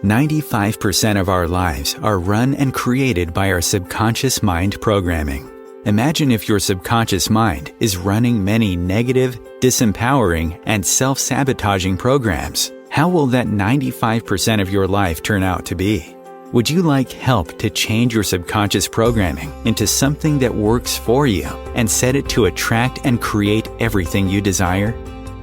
95% of our lives are run and created by our subconscious mind programming. Imagine if your subconscious mind is running many negative, disempowering, and self-sabotaging programs. How will that 95% of your life turn out to be? Would you like help to change your subconscious programming into something that works for you and set it to attract and create everything you desire?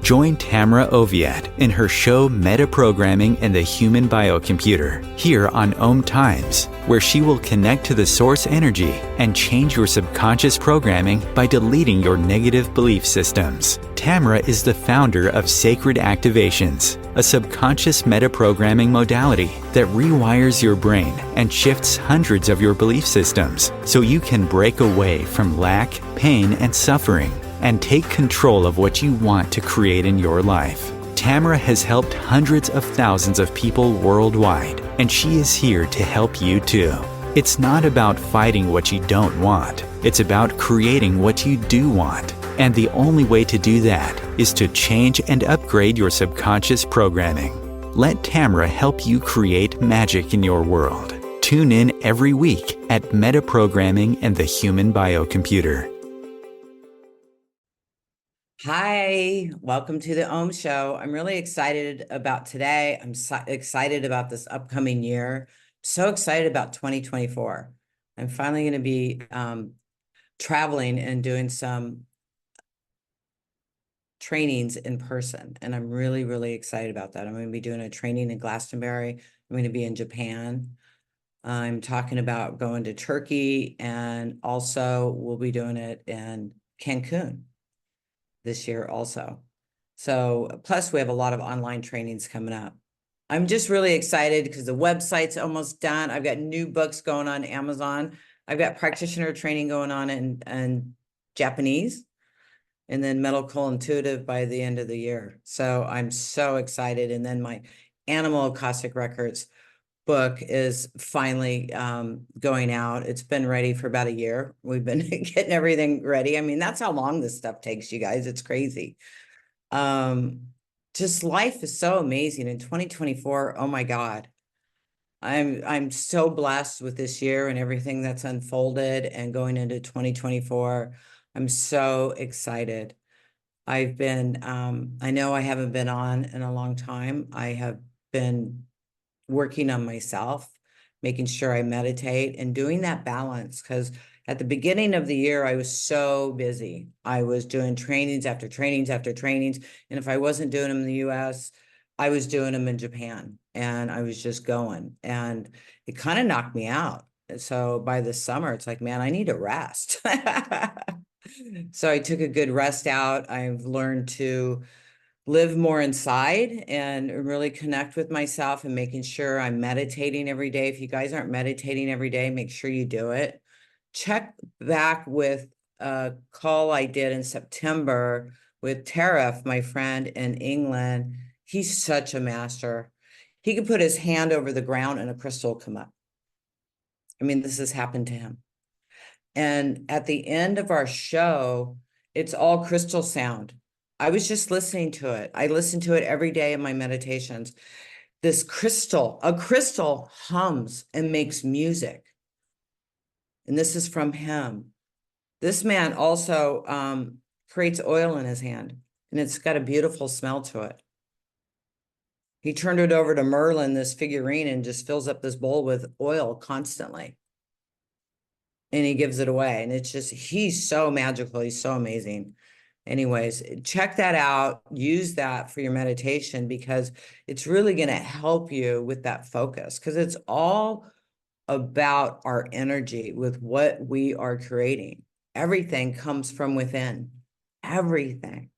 Join Tamra Oviatt in her show Metaprogramming and the Human Biocomputer here on Om Times, where she will connect to the source energy and change your subconscious programming by deleting your negative belief systems. Tamra is the founder of Sacred Activations, a subconscious metaprogramming modality that rewires your brain and shifts hundreds of your belief systems so you can break away from lack, pain, and suffering and take control of what you want to create in your life. Tamra has helped hundreds of thousands of people worldwide, and she is here to help you too. It's not about fighting what you don't want. It's about creating what you do want. And the only way to do that is to change and upgrade your subconscious programming. Let Tamra help you create magic in your world. Tune in every week at Metaprogramming and the Human Biocomputer. Hi, welcome to the Om Show. I'm really excited about today. I'm excited about this upcoming year. So excited about 2024. I'm finally going to be traveling and doing some trainings in person. And I'm really, really excited about that. I'm going to be doing a training in Glastonbury. I'm going to be in Japan. I'm talking about going to Turkey, and also we'll be doing it in Cancun this year also. So plus we have a lot of online trainings coming up. I'm just really excited because the website's almost done. I've got new books going on Amazon. I've got practitioner training going on in Japanese, and then medical intuitive by the end of the year. So I'm so excited. And then my Animal Akashic Records book is finally going out. It's been ready for about a year. We've been getting everything ready. I mean, that's how long this stuff takes, you guys. It's crazy. Just life is so amazing in 2024. Oh my God. I'm so blessed with this year and everything that's unfolded and going into 2024. I'm so excited. I've been, I know I haven't been on in a long time. I have been working on myself, making sure I meditate and doing that balance. Because at the beginning of the year, I was so busy. I was doing trainings after trainings after trainings. And if I wasn't doing them in the US, I was doing them in Japan, and I was just going, and it kind of knocked me out. So by the summer, it's like, man, I need a rest. So I took a good rest out. I've learned to live more inside and really connect with myself, and making sure I'm meditating every day. If you guys aren't meditating every day, make sure you do it. Check back with a call I did in September with Tarif, my friend in England. He's such a master. He could put his hand over the ground and a crystal will come up. I mean, this has happened to him. And at the end of our show, it's all crystal sound. I was just listening to it. I listen to it every day in my meditations. This crystal, a crystal hums and makes music. And this is from him. This man also creates oil in his hand, and it's got a beautiful smell to it. He turned it over to Merlin, this figurine, and just fills up this bowl with oil constantly. And he gives it away. And it's just, he's so magical. He's so amazing. Anyways, check that out. Use that for your meditation, because it's really going to help you with that focus, because it's all about our energy with what we are creating. Everything comes from within. Everything.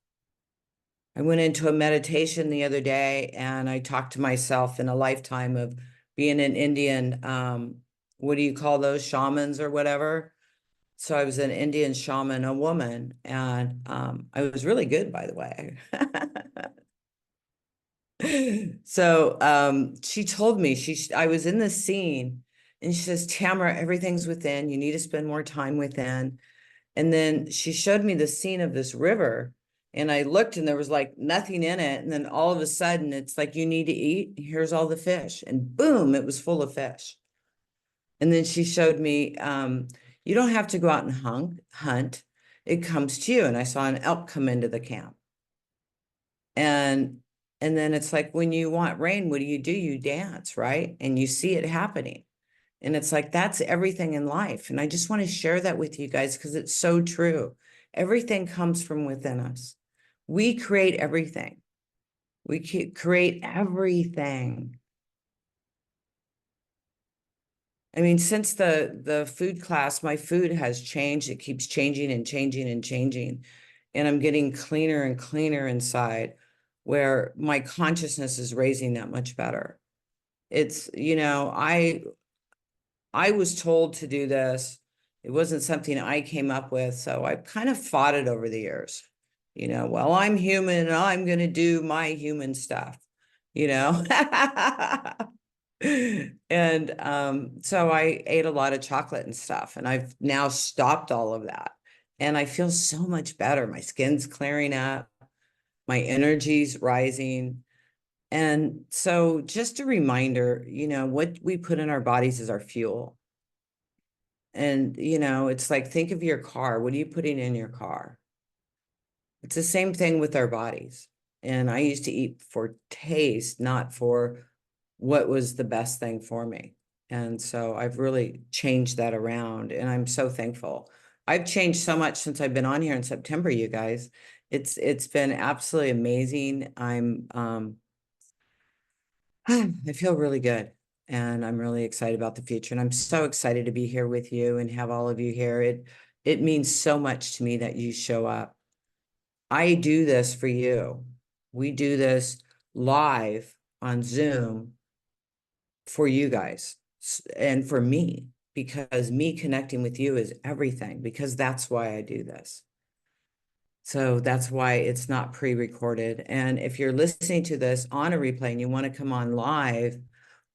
I went into a meditation the other day, and I talked to myself in a lifetime of being an Indian, what do you call those, shamans or whatever? So I was an Indian shaman, a woman, and I was really good, by the way. So she told me, I was in the scene, and she says, Tamra, everything's within. You need to spend more time within. And then she showed me the scene of this river, And I looked and there was like nothing in it. And then all of a sudden it's like, you need to eat. Here's all the fish. And boom, it was full of fish. And then she showed me, you don't have to go out and hunt. It comes to you. And I saw an elk come into the camp. And then it's like, when you want rain, what do? You dance, right? And you see it happening. And it's like, that's everything in life. And I just want to share that with you guys because it's so true. Everything comes from within us. We create everything. We create everything. I mean, since the food class, my food has changed. It keeps changing and changing and changing. And I'm getting cleaner and cleaner inside, where my consciousness is raising that much better. It's, I was told to do this. It wasn't something I came up with. So I've kind of fought it over the years. Well, I'm human and I'm going to do my human stuff, you know? And so I ate a lot of chocolate and stuff, and I've now stopped all of that. And I feel so much better. My skin's clearing up, my energy's rising. And so just a reminder, what we put in our bodies is our fuel. And, it's like, think of your car. What are you putting in your car? It's the same thing with our bodies. And I used to eat for taste, not for what was the best thing for me. And so I've really changed that around, and I'm so thankful. I've changed so much since I've been on here in September, you guys. It's been absolutely amazing. I feel really good, and I'm really excited about the future. And I'm so excited to be here with you and have all of you here. It means so much to me that you show up. I do this for you. We do this live on Zoom for you guys and for me, because me connecting with you is everything, because that's why I do this. So that's why it's not pre-recorded. And if you're listening to this on a replay and you want to come on live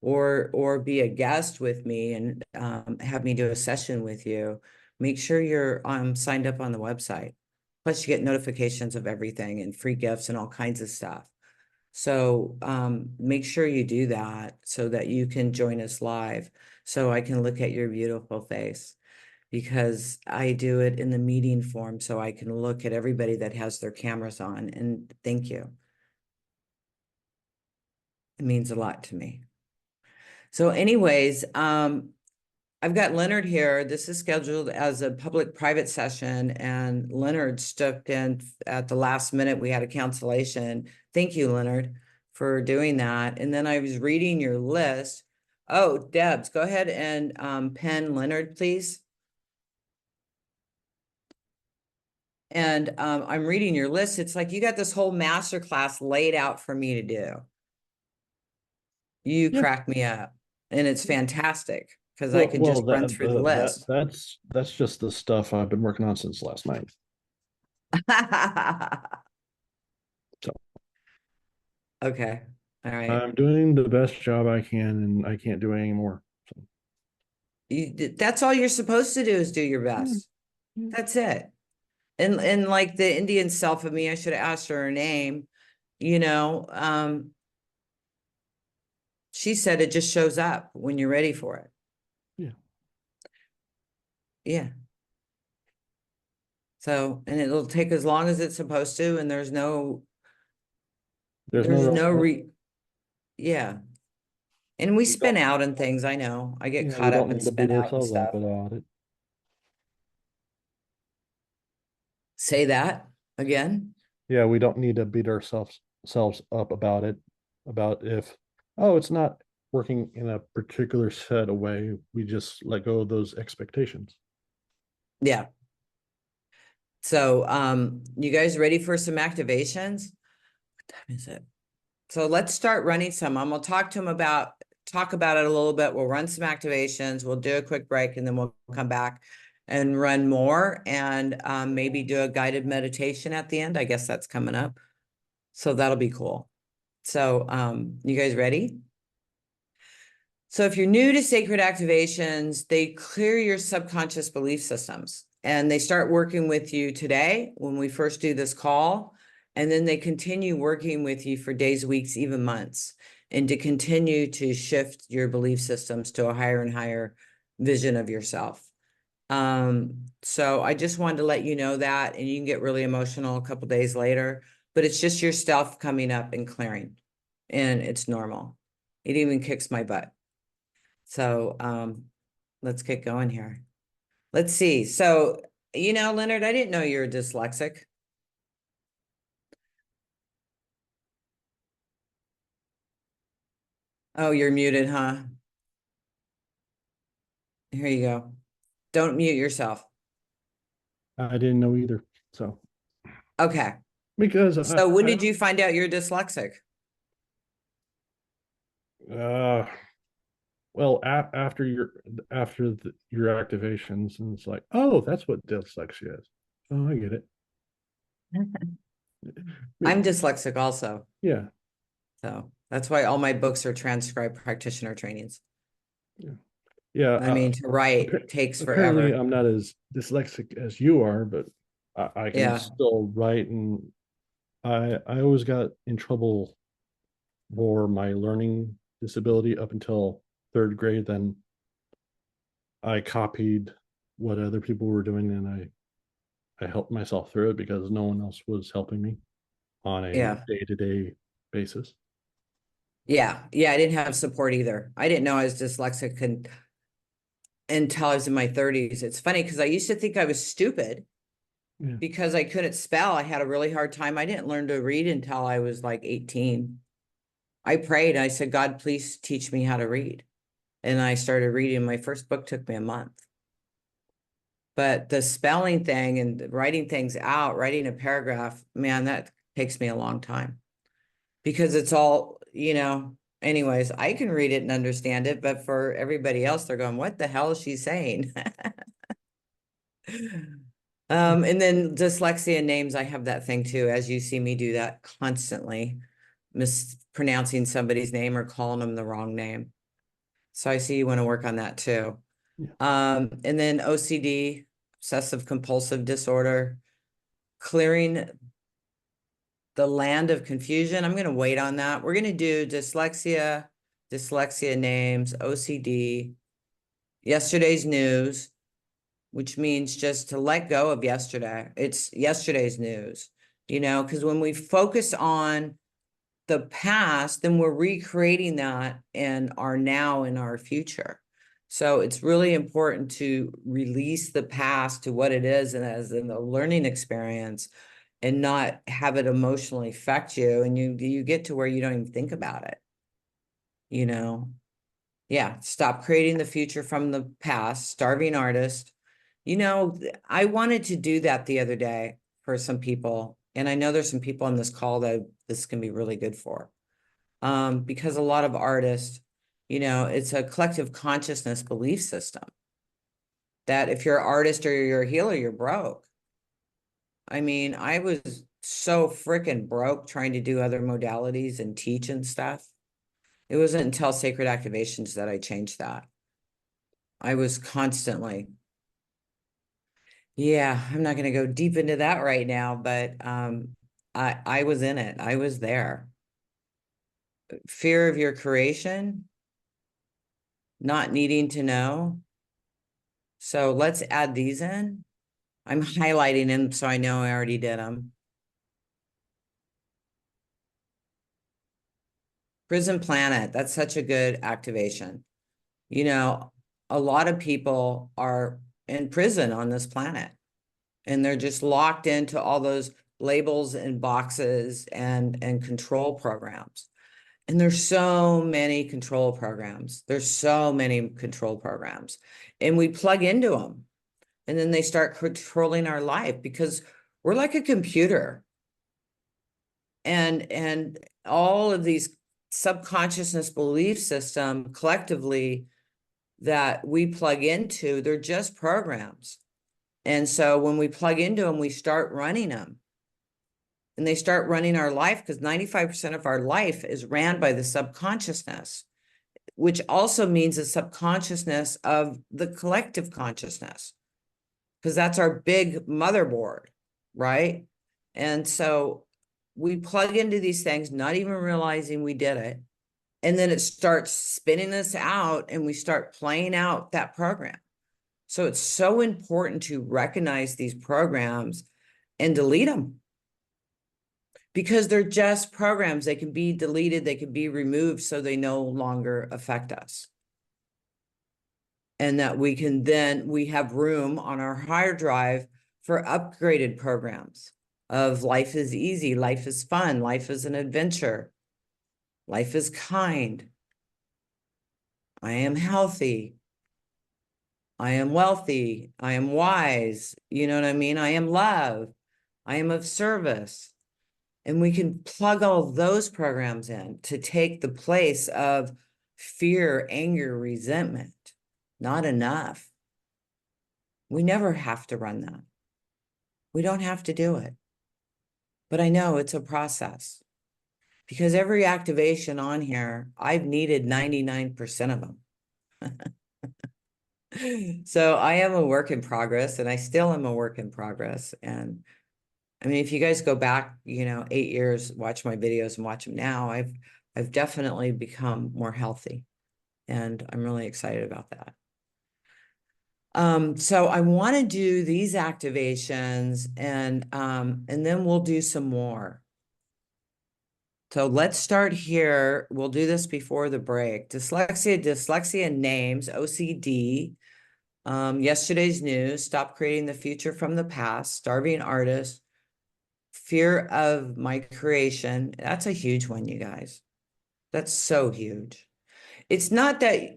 or be a guest with me and have me do a session with you, make sure you're signed up on the website. Plus, you get notifications of everything and free gifts and all kinds of stuff. So make sure you do that so that you can join us live, so I can look at your beautiful face, because I do it in the meeting form so I can look at everybody that has their cameras on, and thank you. It means a lot to me. So anyways, I've got Leonard here. This is scheduled as a public-private session, and Leonard stepped in at the last minute. We had a cancellation. Thank you, Leonard, for doing that. And then I was reading your list. Oh, Debs, go ahead and pen Leonard, please. And I'm reading your list. It's like you got this whole masterclass laid out for me to do. You Yeah. crack me up, and it's fantastic because I can just run through the list. That's just the stuff I've been working on since last night. So Okay. All right. I'm doing the best job I can, and I can't do any more. So. That's all you're supposed to do, is do your best. Yeah. That's it. And like the Indian self of me, I should have asked her name, she said it just shows up when you're ready for it. Yeah. Yeah. So, and it'll take as long as it's supposed to, and there's no yeah. And we spin out and things, I know. I get caught we up don't and need to beat spin out and ourselves stuff. up about it. Say that again. Yeah, we don't need to beat ourselves up about it. About if, oh, it's not working in a particular set of way. We just let go of those expectations. Yeah. So you guys ready for some activations? What time is it? So let's start running some. I'm gonna talk about it a little bit. We'll run some activations. We'll do a quick break, and then we'll come back and run more, and maybe do a guided meditation at the end. I guess that's coming up. So that'll be cool. So you guys ready? So if you're new to sacred activations, they clear your subconscious belief systems, and they start working with you today when we first do this call. And then they continue working with you for days, weeks, even months, and to continue to shift your belief systems to a higher and higher vision of yourself. So I just wanted to let you know that, and you can get really emotional a couple days later, but it's just your stuff coming up and clearing, and it's normal. It even kicks my butt. So, let's get going here. Let's see. So, Leonard, I didn't know you were dyslexic. Oh, you're muted, huh? Here you go. Don't mute yourself. I didn't know either. So Okay. because So when did you find out you're dyslexic? well, after your activations, and it's like, oh, that's what dyslexia is. Oh, I get it. I'm dyslexic also. Yeah. So that's why all my books are transcribed practitioner trainings. Yeah. Yeah. I mean, to write takes Apparently, forever. I'm not as dyslexic as you are, but I can Yeah. still write, and I always got in trouble for my learning disability up until third grade. Then I copied what other people were doing, and I helped myself through it because no one else was helping me on a Yeah. day-to-day basis. Yeah. Yeah. I didn't have support either. I didn't know I was dyslexic until I was in my 30s. It's funny because I used to think I was stupid Yeah. because I couldn't spell. I had a really hard time. I didn't learn to read until I was like 18. I prayed. I said, God, please teach me how to read. And I started reading. My first book took me a month. But the spelling thing and writing things out, writing a paragraph, man, that takes me a long time because it's all, anyways, I can read it and understand it, but for everybody else, they're going, what the hell is she saying? And then dyslexia names, I have that thing too, as you see me do that constantly, mispronouncing somebody's name or calling them the wrong name. So I see you want to work on that too. Yeah. And then OCD, obsessive compulsive disorder, clearing the land of confusion. I'm going to wait on that. We're going to do dyslexia names, OCD, yesterday's news, which means just to let go of yesterday. It's yesterday's news, because when we focus on the past, then we're recreating that in our now and our future. So it's really important to release the past to what it is and as in a learning experience and not have it emotionally affect you. And you get to where you don't even think about it, Yeah, stop creating the future from the past, starving artist. I wanted to do that the other day for some people. And I know there's some people on this call that this can be really good for. Because a lot of artists, it's a collective consciousness belief system that if you're an artist or you're a healer, you're broke. I mean, I was so freaking broke trying to do other modalities and teach and stuff. It wasn't until sacred activations that I changed that. I was constantly, yeah, I'm not going to go deep into that right now, but I was in it. I was there. Fear of your creation, not needing to know. So let's add these in. I'm highlighting them so I know I already did them. Prison Planet, that's such a good activation. A lot of people are in prison on this planet and they're just locked into all those labels and boxes and control programs. And there's so many control programs. There's so many control programs. And we plug into them. And then they start controlling our life because we're like a computer. And all of these subconsciousness belief system collectively that we plug into, they're just programs. And so when we plug into them, we start running them. And they start running our life because 95% of our life is ran by the subconsciousness, which also means the subconsciousness of the collective consciousness, because that's our big motherboard, right? And so we plug into these things, not even realizing we did it. And then it starts spinning us out and we start playing out that program. So it's so important to recognize these programs and delete them, because they're just programs. They can be deleted, they can be removed, so they no longer affect us. And that we have room on our hard drive for upgraded programs of life is easy, life is fun, life is an adventure, life is kind, I am healthy, I am wealthy, I am wise, you know what I mean? I am love, I am of service. And we can plug all those programs in to take the place of fear, anger, resentment. Not enough. We never have to run that. We don't have to do it. But I know it's a process, because every activation on here, I've needed 99% of them. So I am a work in progress, and I still am a work in progress. And I mean, if you guys go back, 8 years, watch my videos and watch them now, I've definitely become more healthy, and I'm really excited about that. So I want to do these activations, and then we'll do some more. So let's start here. We'll do this before the break. Dyslexia names, OCD. Yesterday's news, stop creating the future from the past, starving artist, fear of my creation. That's a huge one, you guys. That's so huge. It's not that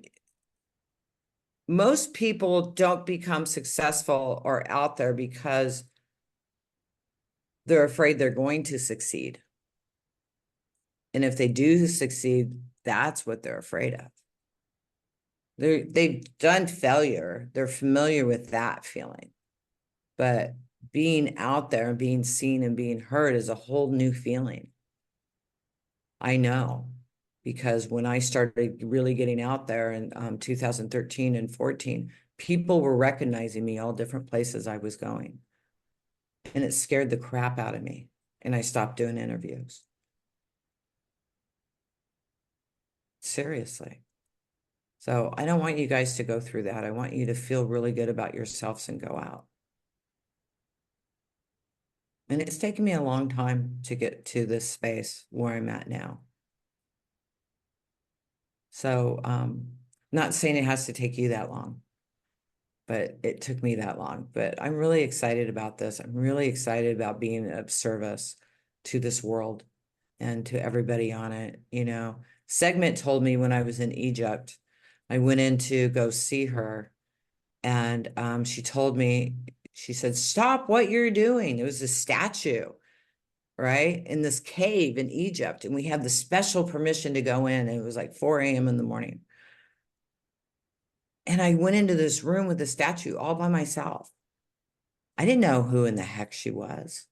most people don't become successful or out there because they're afraid they're going to succeed. And if they do succeed, that's what they're afraid of. They've done failure. They're familiar with that feeling. But being out there and being seen and being heard is a whole new feeling. I know, because when I started really getting out there in 2013 and 14, people were recognizing me all different places I was going. And it scared the crap out of me. And I stopped doing interviews. Seriously. So I don't want you guys to go through that. I want you to feel really good about yourselves and go out. And it's taken me a long time to get to this space where I'm at now. So not saying it has to take you that long, but it took me that long. But I'm really excited about this. I'm really excited about being of service to this world and to everybody on it. Segment told me when I was in Egypt, I went in to go see her, and she told me, she said, stop what you're doing. It was a statue, right, in this cave in Egypt, and we had the special permission to go in, and it was like 4 a.m. in the morning. And I went into this room with the statue all by myself. I didn't know who in the heck she was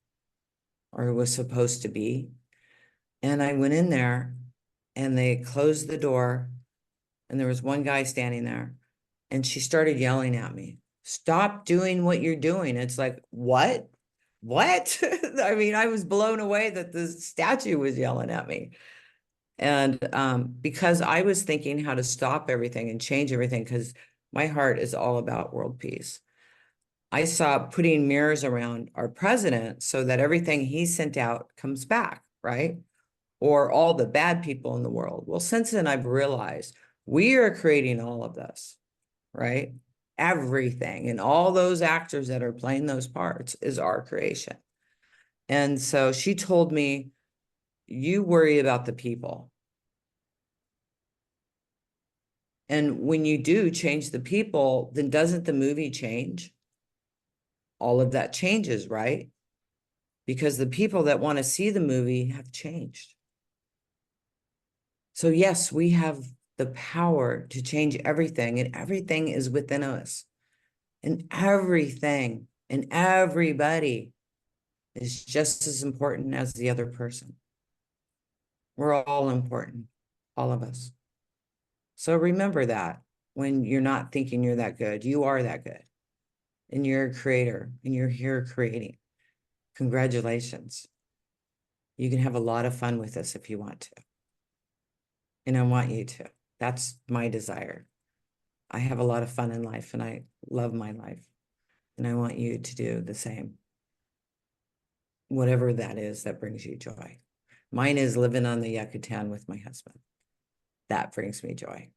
or was supposed to be. And I went in there, and they closed the door, and there was one guy standing there, and she started yelling at me, stop doing what you're doing. It's like, what? I mean, I was blown away that the statue was yelling at me. And because I was thinking how to stop everything and change everything, because my heart is all about world peace. I saw putting mirrors around our president so that everything he sent out comes back, right? Or all the bad people in the world. Well, since then, I've realized we are creating all of this, right? Everything, and all those actors that are playing those parts is our creation. And so she told me, you worry about the people. And when you do change the people, then doesn't the movie change? All of that changes, right? Because the people that want to see the movie have changed. So yes, we have the power to change everything, and everything is within us. And everything and everybody is just as important as the other person. We're all important, all of us. So remember that when you're not thinking you're that good, you are that good. And you're a creator, and you're here creating. Congratulations. You can have a lot of fun with this if you want to. And I want you to. That's my desire. I have a lot of fun in life and I love my life. And I want you to do the same. Whatever that is that brings you joy. Mine is living on the Yucatan with my husband. That brings me joy.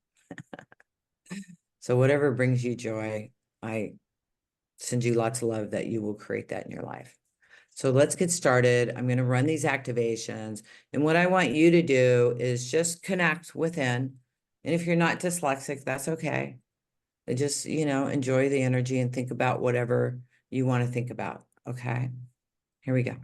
So whatever brings you joy, I send you lots of love that you will create that in your life. So let's get started. I'm going to run these activations. And what I want you to do is just connect within. And if you're not dyslexic, that's okay. And just, enjoy the energy and think about whatever you want to think about. Okay. Here we go.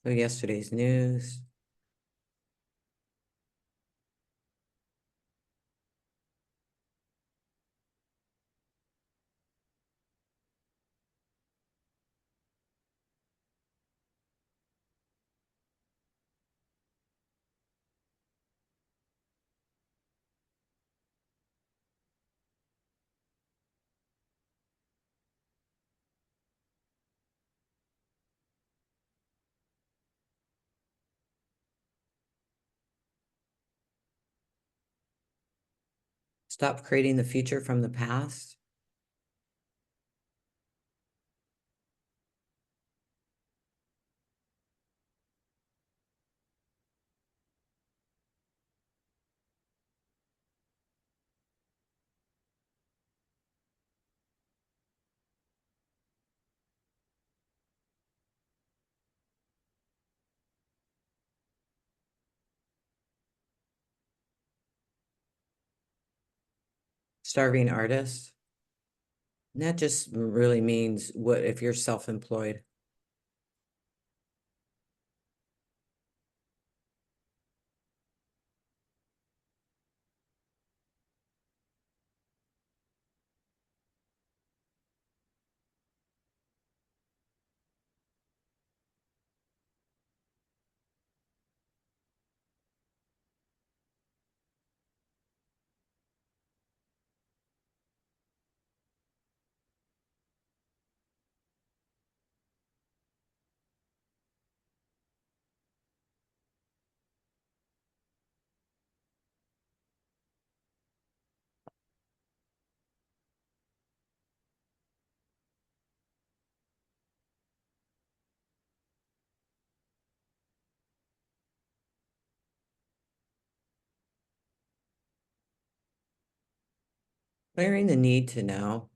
So yesterday's news. Stop creating the future from the past. Starving artist. And that just really means what if you're self-employed. Clearing the need to know.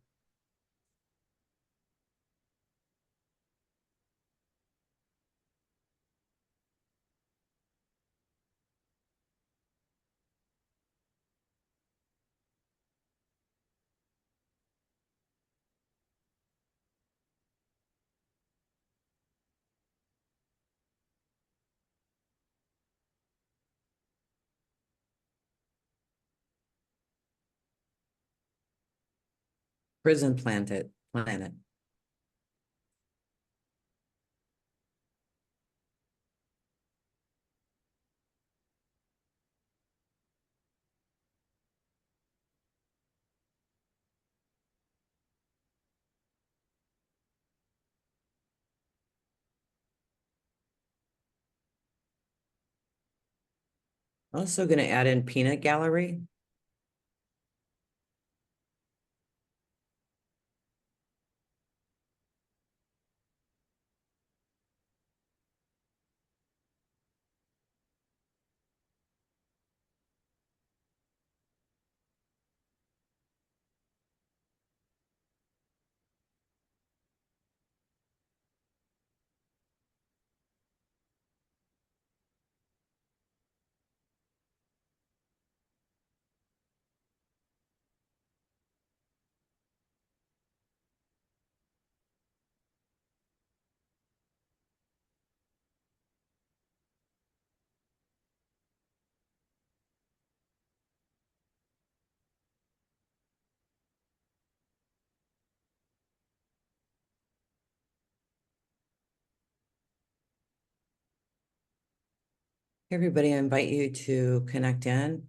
Prison planet. Also going to add in peanut gallery. Everybody, I invite you to connect in.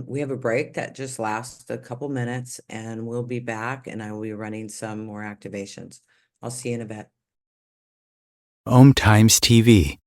We have a break that just lasts a couple minutes, and we'll be back, and I will be running some more activations. I'll see you in a bit. Om Times TV.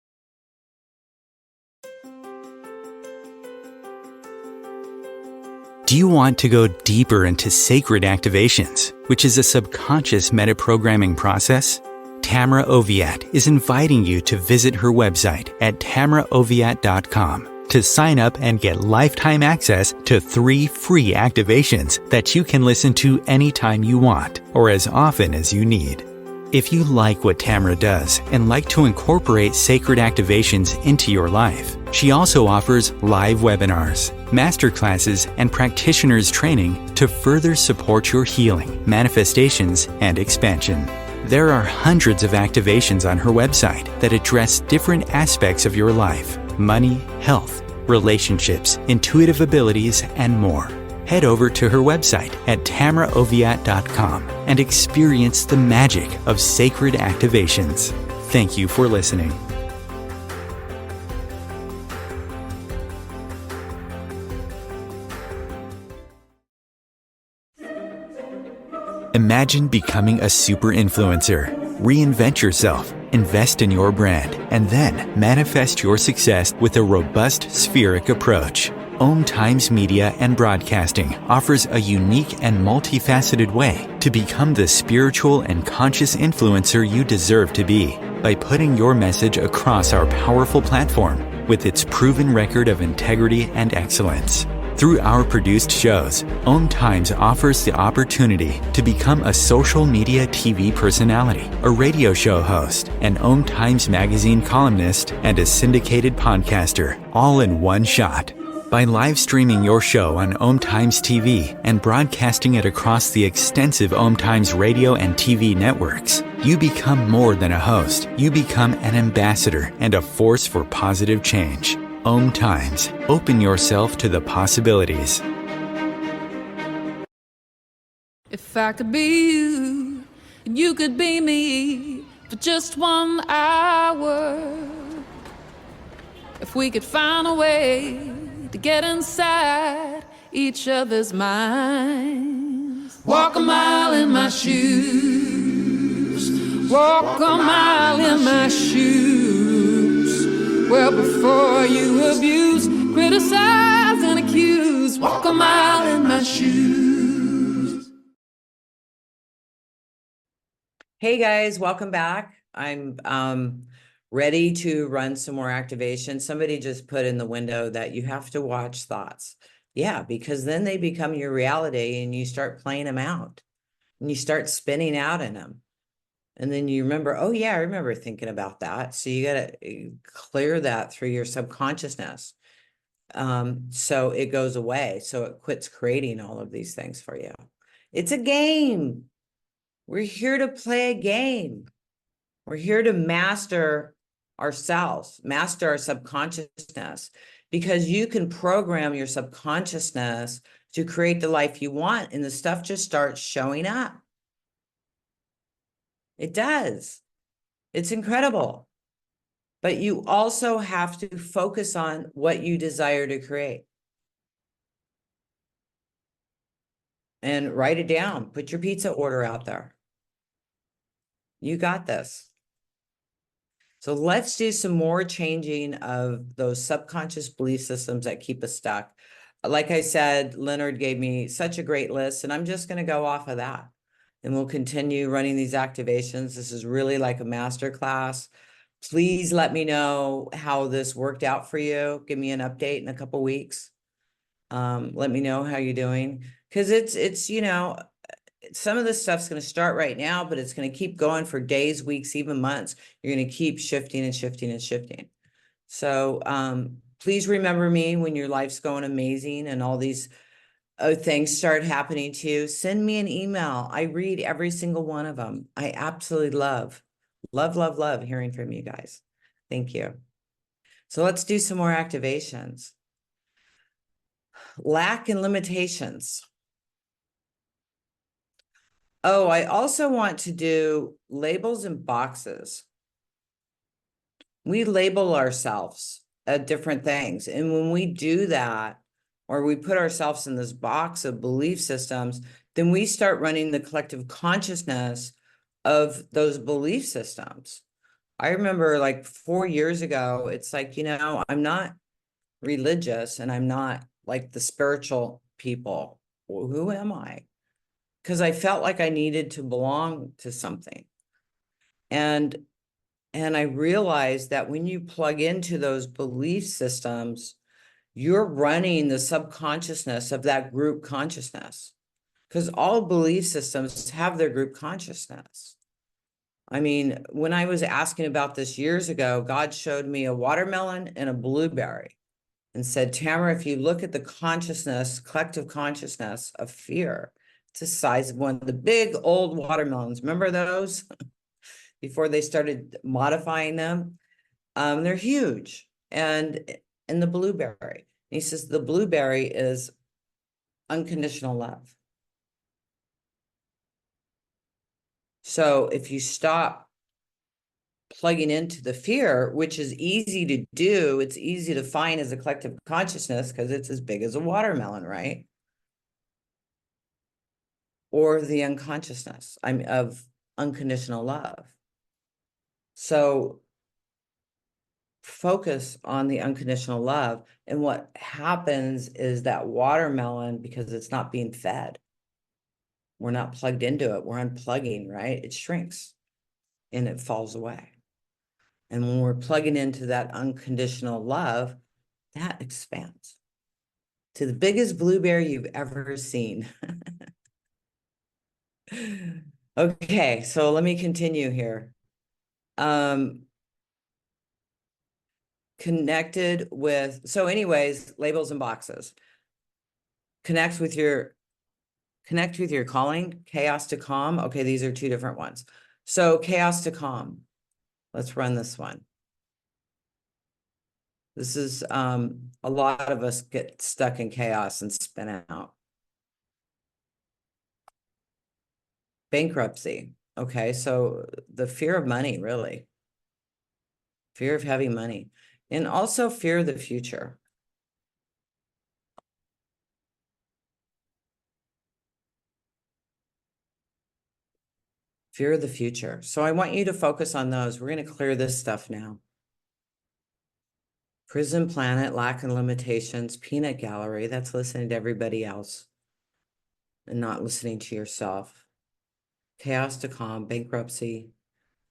Do you want to go deeper into sacred activations, which is a subconscious metaprogramming process? Tamra Oviatt is inviting you to visit her website at tamraoviatt.com to sign up and get lifetime access to 3 free activations that you can listen to anytime you want or as often as you need. If you like what Tamra does and like to incorporate sacred activations into your life, she also offers live webinars, masterclasses, and practitioners training to further support your healing, manifestations, and expansion. There are hundreds of activations on her website that address different aspects of your life: money, health, relationships, intuitive abilities, and more. Head over to her website at tamraoviatt.com and experience the magic of sacred activations. Thank you for listening. Imagine becoming a super influencer. Reinvent yourself, invest in your brand, and then manifest your success with a robust spheric approach. Om Times Media and Broadcasting offers a unique and multifaceted way to become the spiritual and conscious influencer you deserve to be by putting your message across our powerful platform with its proven record of integrity and excellence. Through our produced shows, Om Times offers the opportunity to become a social media TV personality, a radio show host, an Om Times magazine columnist, and a syndicated podcaster, all in one shot. By live streaming your show on Om Times TV and broadcasting it across the extensive Om Times radio and TV networks, you become more than a host. You become an ambassador and a force for positive change. Om Times. Open yourself to the possibilities. If I could be you, and you could be me for just 1 hour. If we could find a way to get inside each other's minds. Walk a mile in my shoes. Walk a mile in my shoes. Well, before you abuse, criticize, and accuse. Walk a mile in my shoes. Hey guys, welcome back. I'm ready to run some more activation. Somebody just put in the window that you have to watch thoughts. Yeah, because then they become your reality and you start playing them out and you start spinning out in them. And then you remember, oh yeah, I remember thinking about that. So you got to clear that through your subconsciousness. So it goes away. So it quits creating all of these things for you. It's a game. We're here to play a game. We're here to master ourselves, master our subconsciousness, because you can program your subconsciousness to create the life you want, and the stuff just starts showing up. It does. It's incredible. But you also have to focus on what you desire to create. And write it down. Put your pizza order out there. You got this. So let's do some more changing of those subconscious belief systems that keep us stuck. Like I said, Leonard gave me such a great list, and I'm just going to go off of that. And we'll continue running these activations. This is really like a master class. Please let me know how this worked out for you. Give me an update in a couple weeks. Let me know how you're doing. Because it's some of this stuff's going to start right now, but it's going to keep going for days, weeks, even months. You're going to keep shifting and shifting and shifting. So please remember me when your life's going amazing and all these things start happening to you. Send me an email. I read every single one of them. I absolutely love hearing from you guys. Thank you. So let's do some more activations. Lack and limitations. Oh, I also want to do labels and boxes. We label ourselves at different things. And when we do that, or we put ourselves in this box of belief systems, then we start running the collective consciousness of those belief systems. I remember like 4 years ago, it's like, I'm not religious and I'm not like the spiritual people. Well, who am I? Because I felt like I needed to belong to something. And I realized that when you plug into those belief systems, you're running the subconsciousness of that group consciousness, because all belief systems have their group consciousness. I mean, when I was asking about this years ago, God showed me a watermelon and a blueberry and said, Tamra, if you look at the consciousness, collective consciousness of fear, it's the size of one of the big old watermelons. Remember those? Before they started modifying them? They're huge. And the blueberry. He says the blueberry is unconditional love. So if you stop plugging into the fear, which is easy to do, it's easy to find as a collective consciousness because it's as big as a watermelon, right? Or the unconsciousness of unconditional love. So focus on the unconditional love. And what happens is that watermelon, because it's not being fed, we're not plugged into it, we're unplugging, right? It shrinks and it falls away. And when we're plugging into that unconditional love, that expands to the biggest blueberry you've ever seen. Okay, so let me continue here. Connected with, so anyways, labels and boxes. Connect with your calling, chaos to calm. Okay, these are two different ones. So chaos to calm. Let's run this one. This is, a lot of us get stuck in chaos and spin out. Bankruptcy. Okay, so the fear of money, really. Fear of having money. And also fear of the future. Fear of the future. So I want you to focus on those. We're going to clear this stuff now. Prison planet, lack and limitations, peanut gallery. That's listening to everybody else and not listening to yourself. Chaos to calm, bankruptcy,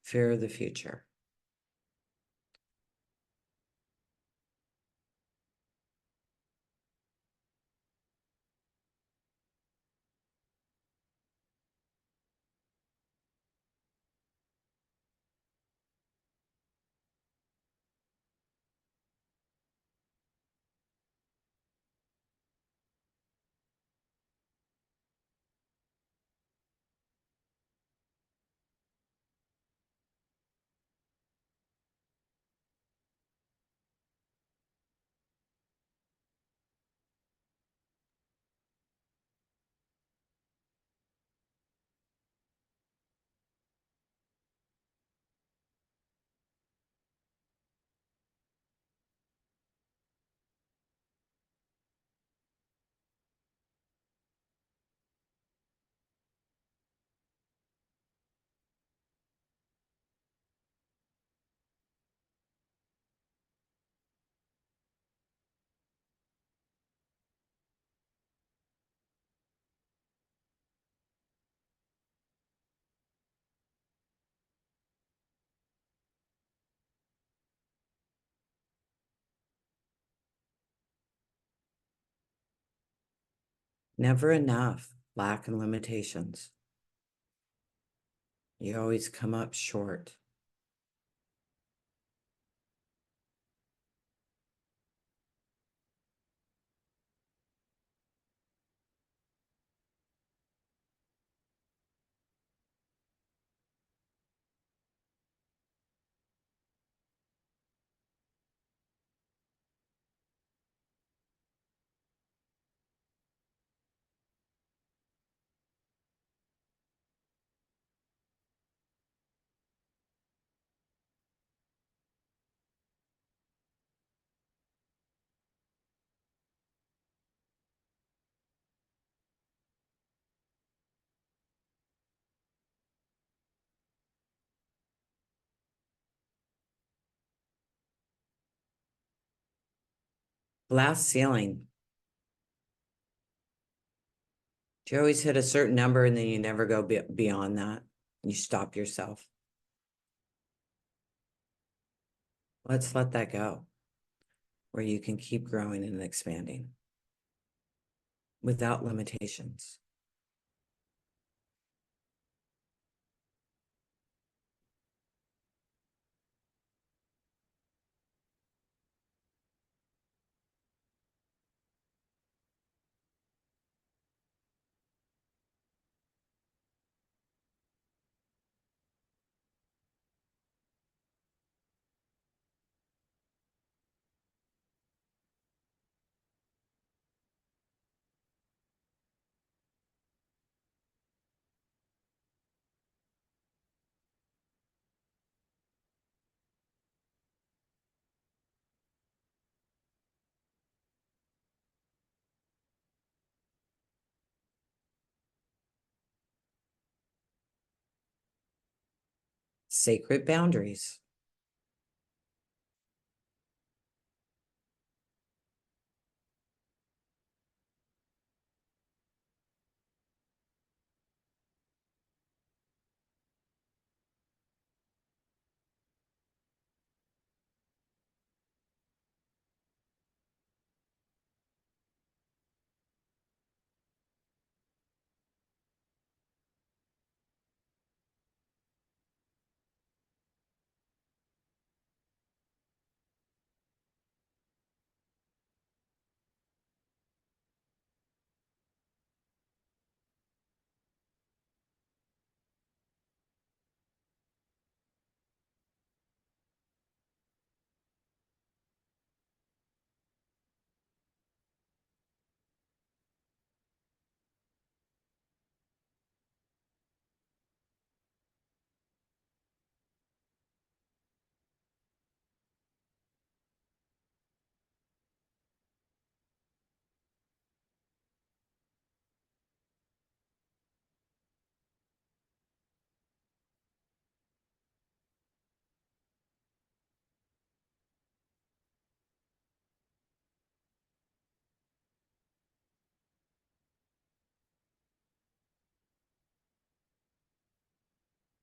fear of the future. Never enough, lack and limitations. You always come up short. Glass ceiling. Do you always hit a certain number and then you never go beyond that? You stop yourself. Let's let that go, where you can keep growing and expanding without limitations. Sacred boundaries.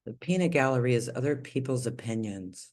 The peanut gallery is other people's opinions.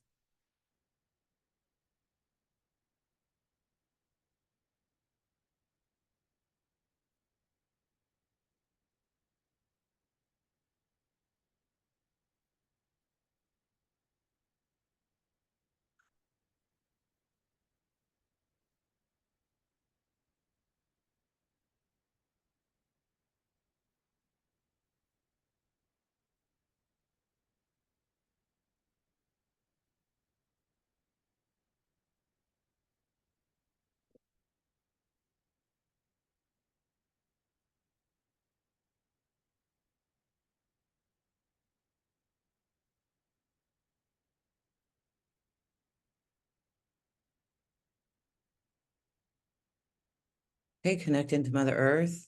Okay, connect into Mother Earth.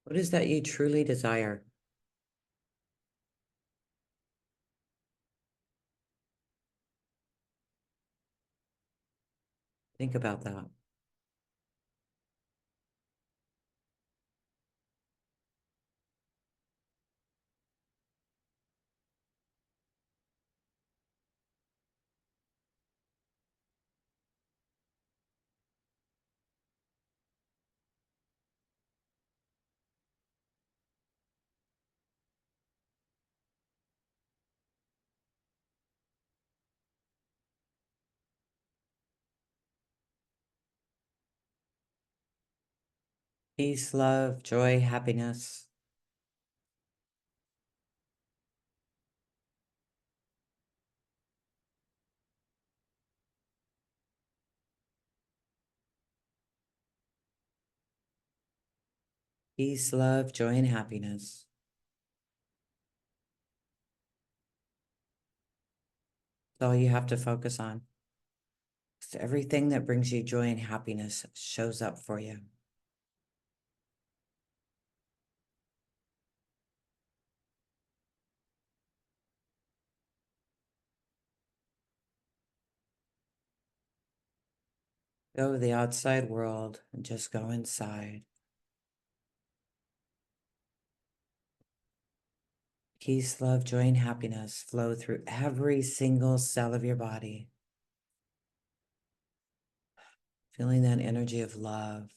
What is that you truly desire? Think about that. Peace, love, joy, happiness. Peace, love, joy, and happiness. That's all you have to focus on. So everything that brings you joy and happiness shows up for you. Go to the outside world and just go inside. Peace, love, joy, and happiness flow through every single cell of your body. Feeling that energy of love.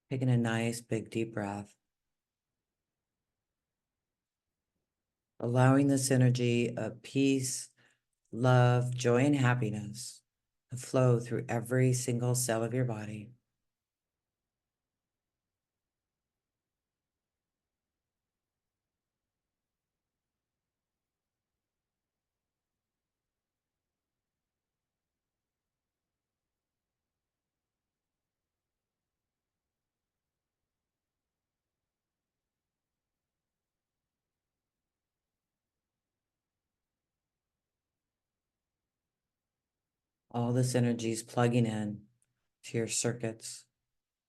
Taking a nice big deep breath. Allowing this energy of peace, love, joy, and happiness to flow through every single cell of your body. All this energy is plugging in to your circuits.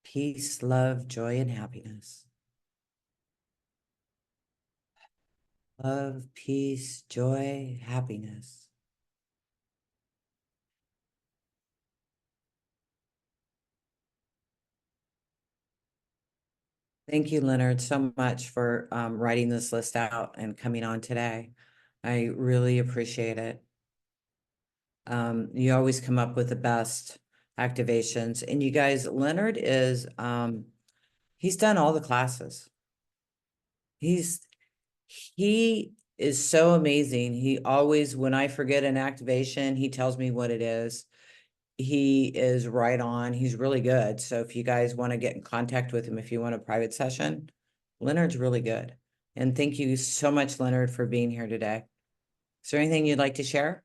Peace, love, joy, and happiness. Love, peace, joy, happiness. Thank you, Leonard, so much for writing this list out and coming on today. I really appreciate it. You always come up with the best activations. And you guys, Leonard is, he's done all the classes. He is so amazing. He always, when I forget an activation, he tells me what it is. He is right on. He's really good. So if you guys want to get in contact with him, if you want a private session, Leonard's really good. And thank you so much, Leonard, for being here today. Is there anything you'd like to share?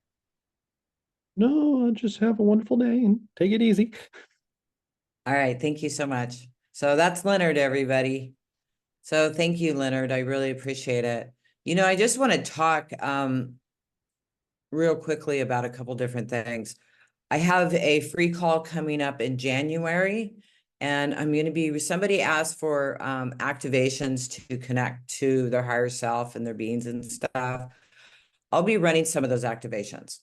No, just have a wonderful day and take it easy. All right. Thank you so much. So that's Leonard, everybody. So thank you, Leonard. I really appreciate it. You know, I just want to talk real quickly about a couple different things. I have a free call coming up in January, and I'm going to be, somebody asked for activations to connect to their higher self and their beings and stuff. I'll be running some of those activations.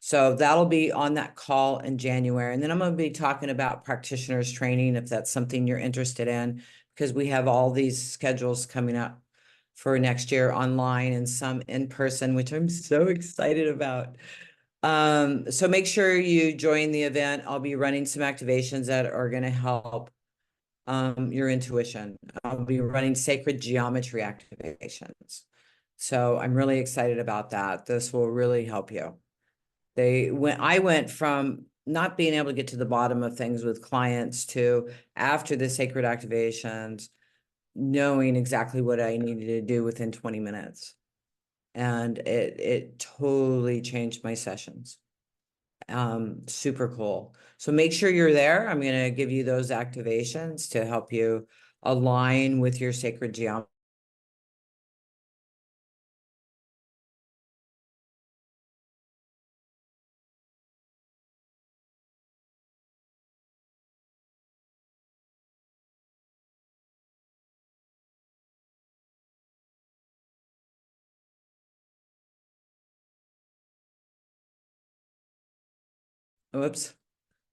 So that'll be on that call in January. And then I'm going to be talking about practitioners training, if that's something you're interested in, because we have all these schedules coming up for next year online and some in person, which I'm so excited about. So make sure you join the event. I'll be running some activations that are going to help your intuition. I'll be running sacred geometry activations. So I'm really excited about that. This will really help you. I went from not being able to get to the bottom of things with clients to, after the sacred activations, knowing exactly what I needed to do within 20 minutes. And it totally changed my sessions. Super cool. So make sure you're there. I'm going to give you those activations to help you align with your sacred geometry. Whoops.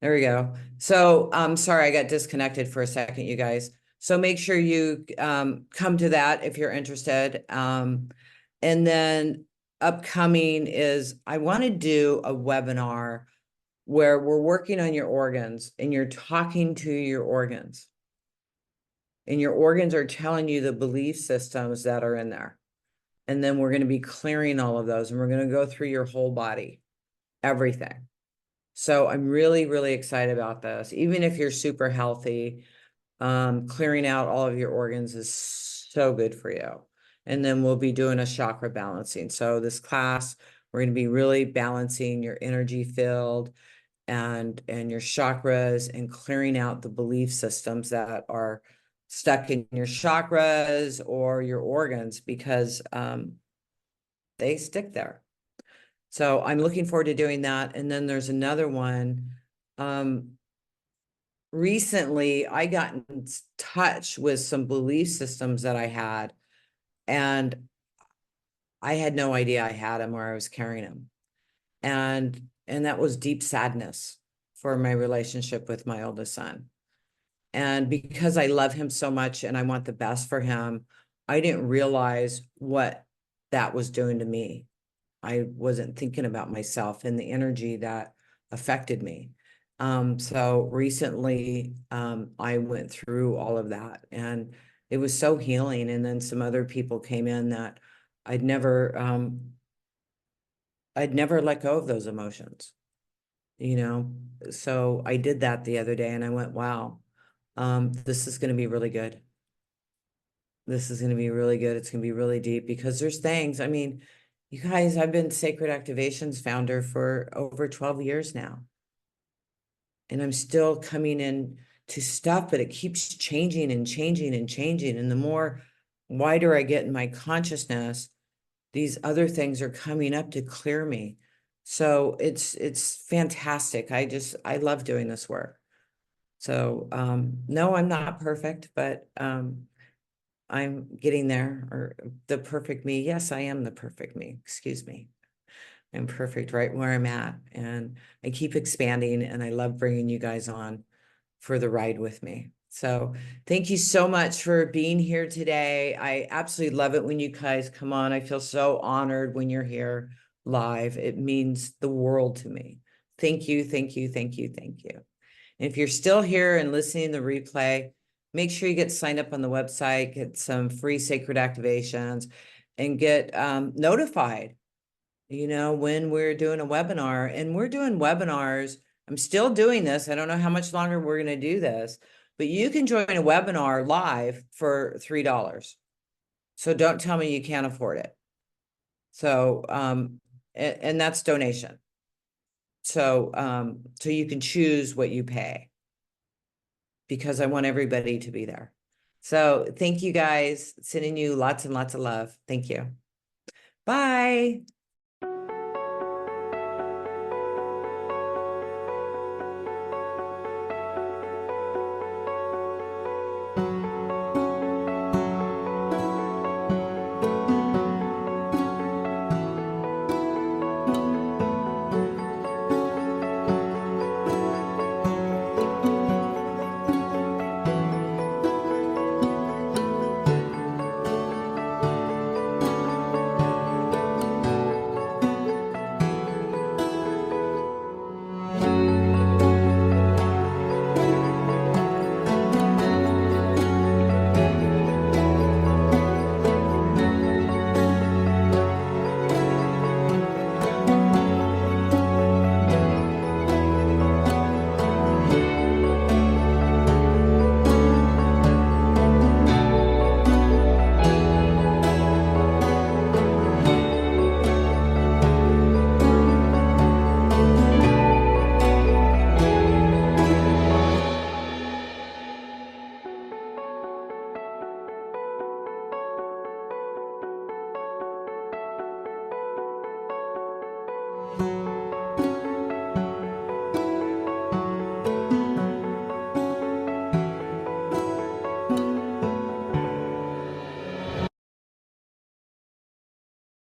There we go. So I'm sorry, I got disconnected for a second, you guys. So make sure you come to that if you're interested. And then upcoming is, I want to do a webinar where we're working on your organs and you're talking to your organs. And your organs are telling you the belief systems that are in there. And then we're going to be clearing all of those, and we're going to go through your whole body, everything. So I'm really, really excited about this. Even if you're super healthy, clearing out all of your organs is so good for you. And then we'll be doing a chakra balancing. So this class, we're going to be really balancing your energy field and your chakras and clearing out the belief systems that are stuck in your chakras or your organs, because they stick there. So I'm looking forward to doing that. And then there's another one. Recently, I got in touch with some belief systems that I had, and I had no idea I had them or I was carrying them. And that was deep sadness for my relationship with my oldest son. And because I love him so much and I want the best for him, I didn't realize what that was doing to me. I wasn't thinking about myself and the energy that affected me. So recently, I went through all of that, and it was so healing. And then some other people came in that I'd never let go of those emotions, you know? So I did that the other day and I went, wow, this is going to be really good. This is going to be really good. It's going to be really deep, because there's things, I mean, you guys, I've been Sacred Activations founder for over 12 years now. And I'm still coming in to stuff, but it keeps changing and changing and changing. And the more wider I get in my consciousness, these other things are coming up to clear me. So it's fantastic. I love doing this work. So no, I'm not perfect, but I'm getting there, or the perfect me. Yes, I am the perfect me. Excuse me. I'm perfect right where I'm at. And I keep expanding, and I love bringing you guys on for the ride with me. So thank you so much for being here today. I absolutely love it when you guys come on. I feel so honored when you're here live. It means the world to me. Thank you, thank you, thank you, thank you. And if you're still here and listening to the replay, make sure you get signed up on the website, get some free sacred activations, and get notified, when we're doing a webinar. And we're doing webinars. I'm still doing this. I don't know how much longer we're going to do this, but you can join a webinar live for $3. So don't tell me you can't afford it. So, and that's donation. So, so you can choose what you pay, because I want everybody to be there. So thank you guys. Sending you lots and lots of love. Thank you. Bye.